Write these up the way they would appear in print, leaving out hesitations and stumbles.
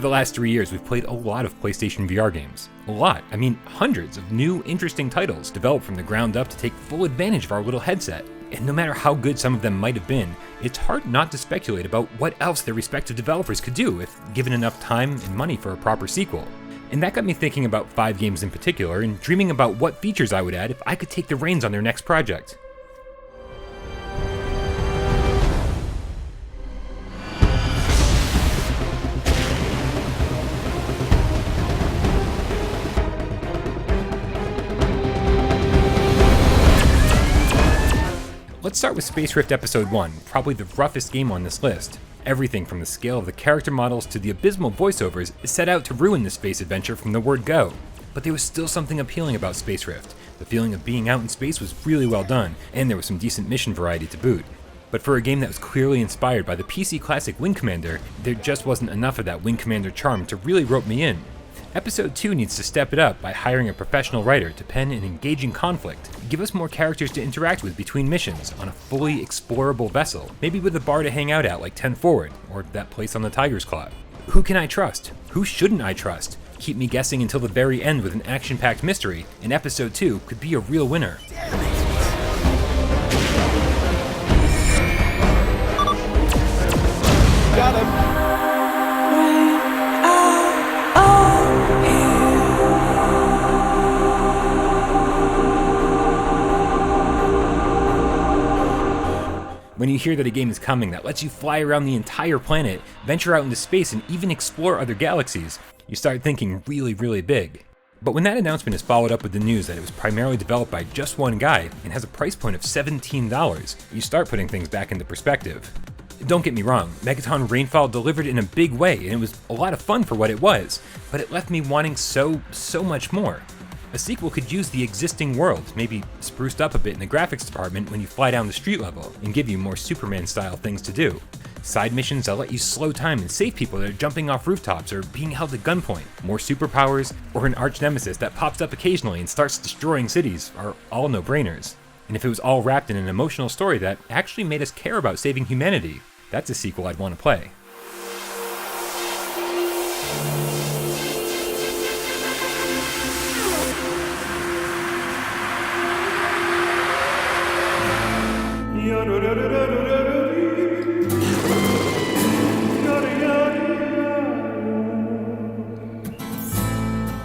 the last 3 years, we've played a lot of PlayStation VR games. A lot. I mean, hundreds of new, interesting titles developed from the ground up to take full advantage of our little headset. And no matter how good some of them might have been, it's hard not to speculate about what else their respective developers could do if given enough time and money for a proper sequel. And that got me thinking about 5 games in particular and dreaming about what features I would add if I could take the reins on their next project. Let's start with Space Rift Episode 1, probably the roughest game on this list. Everything from the scale of the character models to the abysmal voiceovers is set out to ruin the space adventure from the word go. But there was still something appealing about Space Rift. The feeling of being out in space was really well done, and there was some decent mission variety to boot. But for a game that was clearly inspired by the PC classic Wing Commander, there just wasn't enough of that Wing Commander charm to really rope me in. Episode 2 needs to step it up by hiring a professional writer to pen an engaging conflict, give us more characters to interact with between missions on a fully explorable vessel, maybe with a bar to hang out at like 10 Forward, or that place on the Tiger's Claw. Who can I trust? Who shouldn't I trust? Keep me guessing until the very end with an action-packed mystery, and Episode 2 could be a real winner. Got him! When you hear that a game is coming that lets you fly around the entire planet, venture out into space, and even explore other galaxies, you start thinking really, really big. But when that announcement is followed up with the news that it was primarily developed by just one guy and has a price point of $17, you start putting things back into perspective. Don't get me wrong, Megaton Rainfall delivered in a big way, and it was a lot of fun for what it was, but it left me wanting so much more. A sequel could use the existing world, maybe spruced up a bit in the graphics department when you fly down the street level, and give you more Superman-style things to do. Side missions that let you slow time and save people that are jumping off rooftops or being held at gunpoint, more superpowers, or an arch nemesis that pops up occasionally and starts destroying cities are all no-brainers. And if it was all wrapped in an emotional story that actually made us care about saving humanity, that's a sequel I'd want to play.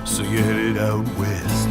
So you headed out west.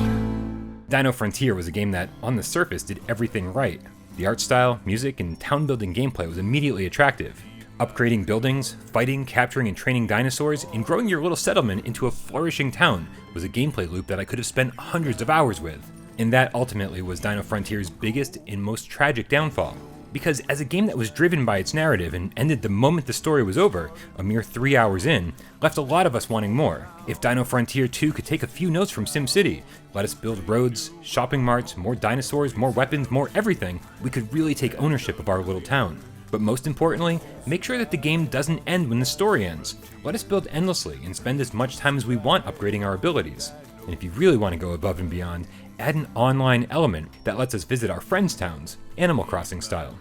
Dino Frontier was a game that, on the surface, did everything right. The art style, music, and town-building gameplay was immediately attractive. Upgrading buildings, fighting, capturing, and training dinosaurs, and growing your little settlement into a flourishing town was a gameplay loop that I could have spent hundreds of hours with. And that ultimately was Dino Frontier's biggest and most tragic downfall. Because as a game that was driven by its narrative and ended the moment the story was over, a mere 3 hours in, left a lot of us wanting more. If Dino Frontier 2 could take a few notes from SimCity, let us build roads, shopping marts, more dinosaurs, more weapons, more everything, we could really take ownership of our little town. But most importantly, make sure that the game doesn't end when the story ends. Let us build endlessly and spend as much time as we want upgrading our abilities. And if you really want to go above and beyond, add an online element that lets us visit our friends' towns, Animal Crossing style.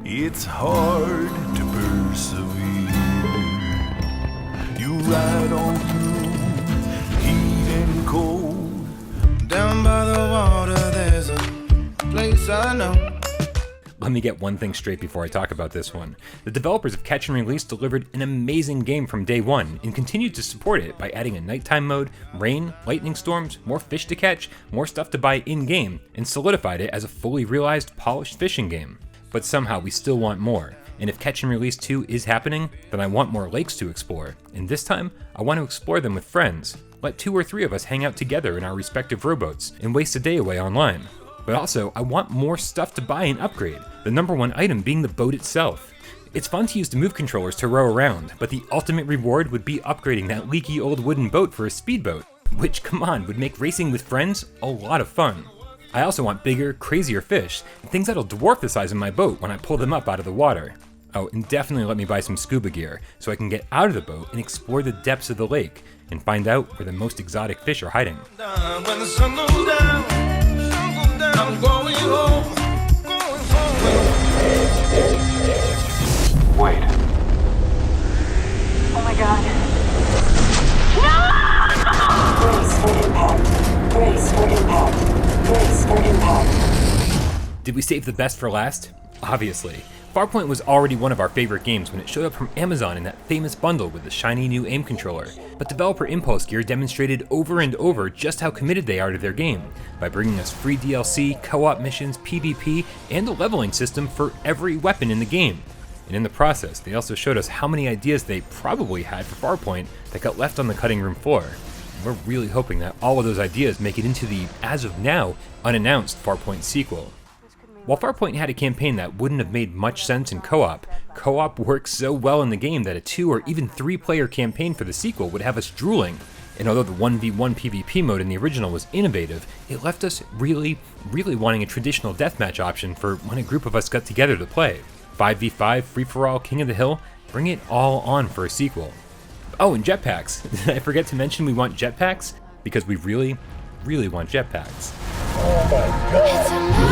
It's hard to persevere. You ride on through heat and cold. Down by the water there's a place I know. Let me get one thing straight before I talk about this one. The developers of Catch and Release delivered an amazing game from day one and continued to support it by adding a nighttime mode, rain, lightning storms, more fish to catch, more stuff to buy in-game, and solidified it as a fully realized, polished fishing game. But somehow we still want more, and if Catch and Release 2 is happening, then I want more lakes to explore, and this time, I want to explore them with friends. Let 2 or 3 of us hang out together in our respective rowboats and waste a day away online. But also, I want more stuff to buy and upgrade, the number one item being the boat itself. It's fun to use the move controllers to row around, but the ultimate reward would be upgrading that leaky old wooden boat for a speedboat, which, come on, would make racing with friends a lot of fun. I also want bigger, crazier fish, things that'll dwarf the size of my boat when I pull them up out of the water. Oh, and definitely let me buy some scuba gear, so I can get out of the boat and explore the depths of the lake, and find out where the most exotic fish are hiding. When the sun goes down, I'm going home. Wait. Oh my god. Brace for impact. Brace for impact. Brace for impact. Did we save the best for last? Obviously. Farpoint was already one of our favorite games when it showed up from Amazon in that famous bundle with the shiny new aim controller, but developer Impulse Gear demonstrated over and over just how committed they are to their game, by bringing us free DLC, co-op missions, PvP, and a leveling system for every weapon in the game. And in the process, they also showed us how many ideas they probably had for Farpoint that got left on the cutting room floor. And we're really hoping that all of those ideas make it into the, as of now, unannounced Farpoint sequel. While Farpoint had a campaign that wouldn't have made much sense in co-op, co-op works so well in the game that a 2 or even 3 player campaign for the sequel would have us drooling. And although the 1v1 PvP mode in the original was innovative, it left us really wanting a traditional deathmatch option for when a group of us got together to play. 5v5, free-for-all, King of the Hill, bring it all on for a sequel. Oh, and jetpacks. Did I forget to mention we want jetpacks? Because we really want jetpacks. Oh my god.